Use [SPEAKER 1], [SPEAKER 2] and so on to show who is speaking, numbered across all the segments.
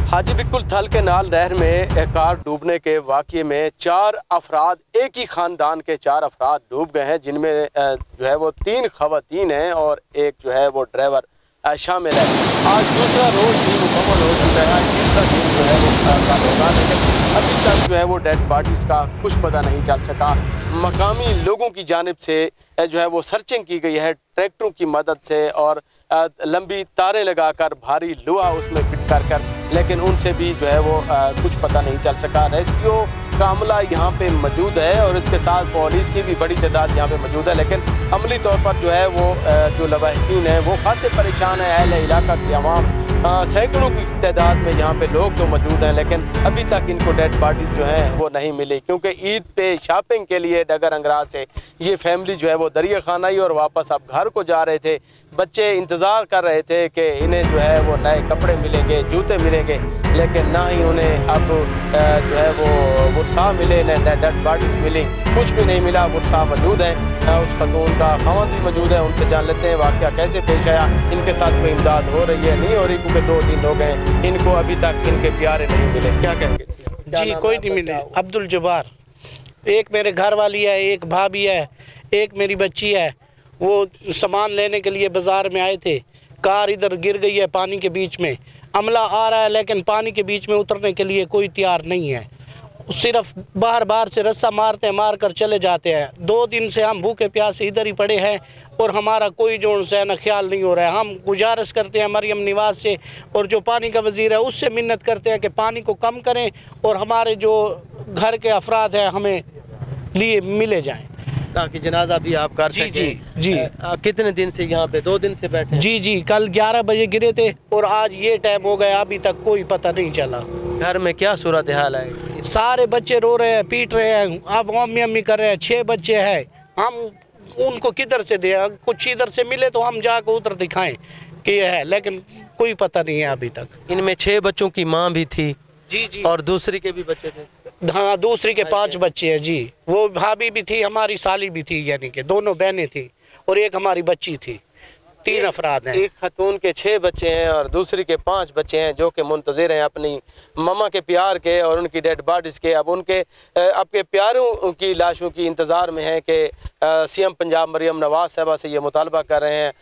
[SPEAKER 1] हाजी बिकुल थल के नाल नहर में कार डूबने के वाक़ये में 4 अफराद, एक ही ख़ानदान के 4 अफराद डूब गए हैं, जिनमें जो है वो 3 ख़वातीन हैं और एक जो है वो ड्राइवर शामिल है। आज दूसरा रोज़ भी मुकम्मल हो चुका है, तीसरा दिन जो है वो काल होगा, लेकिन अभी तक जो है वो डेड बॉडीज़ का कुछ पता नहीं चल सका। मकामी लोगों की जानिब से जो है वो सर्चिंग की गई है ट्रैक्टरों की मदद से और लंबी तारें लगाकर भारी लोहा उसमें फिट कर लेकिन उनसे भी जो है वो कुछ पता नहीं चल सका। रेस्क्यू का अमला यहाँ पे मौजूद है और इसके साथ पुलिस की भी बड़ी तादाद यहाँ पे मौजूद है, लेकिन अमली तौर पर जो है वो जो लवाहिकीन है वो खासे परेशान है। अहले इलाका की आवाम सैकड़ों की तादाद में यहाँ पे लोग तो मौजूद हैं, लेकिन अभी तक इनको डेड बॉडीज जो हैं वो नहीं मिली, क्योंकि ईद पे शॉपिंग के लिए डगर अंगरा से ये फैमिली जो है वो दरिया खाना ही और वापस अब घर को जा रहे थे। बच्चे इंतज़ार कर रहे थे कि इन्हें जो है वो नए कपड़े मिलेंगे, जूते मिलेंगे, लेकिन ना ही उन्हें अब जो है वो वुरसा मिले, न डेड बॉडीज मिली, कुछ भी नहीं मिला। वुरसा मौजूद है, उस खतून का खावंद भी मौजूद है, उनसे जान लेते हैं वाक़या कैसे पेश आया, इनके साथ कोई इमदाद हो रही है नहीं हो रही, क्योंकि 2 दिन हो गए इनको अभी तक इनके प्यारे नहीं मिले। क्या कहेंगे?
[SPEAKER 2] जी कोई नहीं मिले। अब्दुल जब्बार, एक मेरे घर वाली है, एक भाभी है, एक मेरी बच्ची है। वो सामान लेने के लिए बाज़ार में आए थे, कार इधर गिर गई है पानी के बीच में। अमला आ रहा है लेकिन पानी के बीच में उतरने के लिए कोई तैयार नहीं है, सिर्फ बाहर से रस्सा मार कर चले जाते हैं। 2 दिन से हम भूखे प्यासे इधर ही पड़े हैं और हमारा कोई जो है ना ख्याल नहीं हो रहा है। हम गुजारिश करते हैं मरियम निवास से और जो पानी का वज़ीर है उससे मिन्नत करते हैं कि पानी को कम करें और हमारे जो घर के अफराद हैं हमें लिए मिले जाएं,
[SPEAKER 1] ताकि जनाजा भी आप कर सकें।
[SPEAKER 2] जी
[SPEAKER 1] कितने दिन से यहाँ पे? 2 दिन से बैठे?
[SPEAKER 2] जी कल 11 बजे गिरे थे और आज ये टाइम हो गया, अभी तक कोई पता नहीं चला।
[SPEAKER 1] घर में क्या सूरत हाल है?
[SPEAKER 2] सारे बच्चे रो रहे हैं, पीट रहे हैं, अब अम्मी कर रहे हैं। 6 बच्चे हैं, हम उनको किधर से दें? कुछ इधर से मिले तो हम जाकर उधर दिखाएं कि ये है, लेकिन कोई पता नहीं है अभी तक।
[SPEAKER 1] इनमें 6 बच्चों की माँ भी थी?
[SPEAKER 2] जी
[SPEAKER 1] और दूसरी के भी बच्चे थे?
[SPEAKER 2] हाँ, दूसरी के 5 बच्चे हैं जी। वो भाभी भी थी, हमारी साली भी थी, यानी कि दोनों बहनें थी और एक हमारी बच्ची थी। 3 अफराद हैं। एक
[SPEAKER 1] खतून के 6 बच्चे हैं और दूसरी के 5 बच्चे हैं जो कि मुंतज़िर हैं अपनी मम्मा के प्यार के और उनकी डेड बॉडीज़ के। अब उनके आपके प्यारों की लाशों की इंतज़ार में है कि सीएम पंजाब मरियम नवाज़ साहबा से ये मुतालबा कर रहे हैं,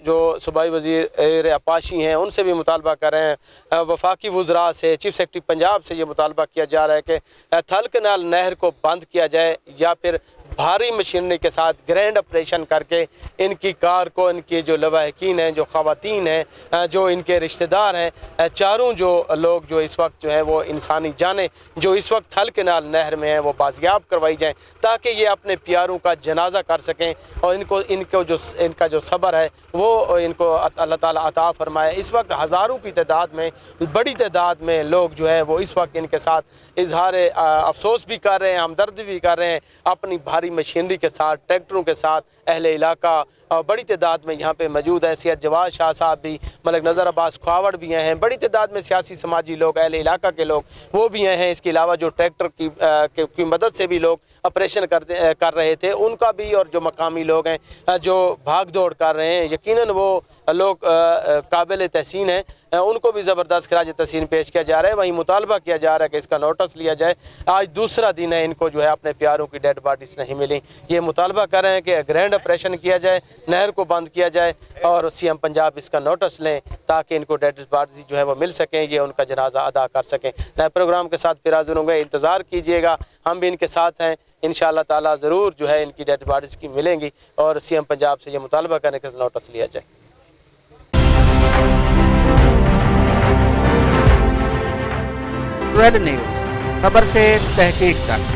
[SPEAKER 1] जो सूबाई वज़ीर आपाशी हैं उनसे भी मुतालबा कर रहे हैं, वफाकी वज़रा से, चीफ सेक्रेटरी पंजाब से ये मुतालबा किया जा रहा है कि थल कैनाल नहर को बंद किया जाए या फिर भारी मशीनरी के साथ ग्रैंड ऑपरेशन करके इनकी कार को, इनके जो लवाहिकीन हैं, जो ख़वातीन हैं, जो इनके रिश्तेदार हैं, चारों जो लोग जो इस वक्त जो है वो इंसानी जानें जो इस वक्त थल कैनाल नहर में हैं वो बाजियाब करवाई जाएं, ताकि ये अपने प्यारों का जनाजा कर सकें और इनका जो सब्र है वो इनको अल्लाह ताला अता फरमाए। इस वक्त हज़ारों की तादाद में, बड़ी तादाद में लोग जो हैं वो इस वक्त इनके साथ इजहार अफसोस भी कर रहे हैं, हमदर्दी भी कर रहे हैं। अपनी भारी मशीनरी के साथ, ट्रैक्टरों के साथ अहले इलाका बड़ी तादाद में यहाँ पे मौजूद है। सैयद जवाद शाह साहब भी, मलिक नज़र अब्बास ख्वावड़ भी हैं, बड़ी तादाद में सियासी समाजी लोग, अहले इलाका के लोग वो भी हैं। इसके अलावा जो ट्रैक्टर की मदद से भी लोग ऑपरेशन कर रहे थे उनका भी, और जो मकामी लोग हैं जो भाग दौड़ कर रहे हैं, यकीनन वो लोग काबिल तहसीन हैं, उनको भी ज़बरदस्त खराज तहसीन पेश किया जा रहा है। वहीं मुतालबा किया जा रहा है कि इसका नोटिस लिया जाए। आज दूसरा दिन है, इनको जो है अपने प्यारों की डेड बॉडीज़ नहीं मिली। ये मुतालबा कर रहे हैं कि ग्रैंड ऑपरेशन किया जाए, नहर को बंद किया जाए और सीएम पंजाब इसका नोटिस लें ताकि इनको डेड बॉडीज़ जो है वो मिल सकें, ये उनका जनाजा अदा कर सकें। नए प्रोग्राम के साथ फिर हाज़िर होंगे, इंतज़ार कीजिएगा, हम भी इनके साथ हैं। इंशाअल्लाह ताला ज़रूर जो है इनकी डेड बॉडीज़ की मिलेंगी और सीएम पंजाब से ये मुतालबा करने का नोटिस लिया जाए।
[SPEAKER 3] ट्वेल्व न्यूज़, खबर से तहकीक तक।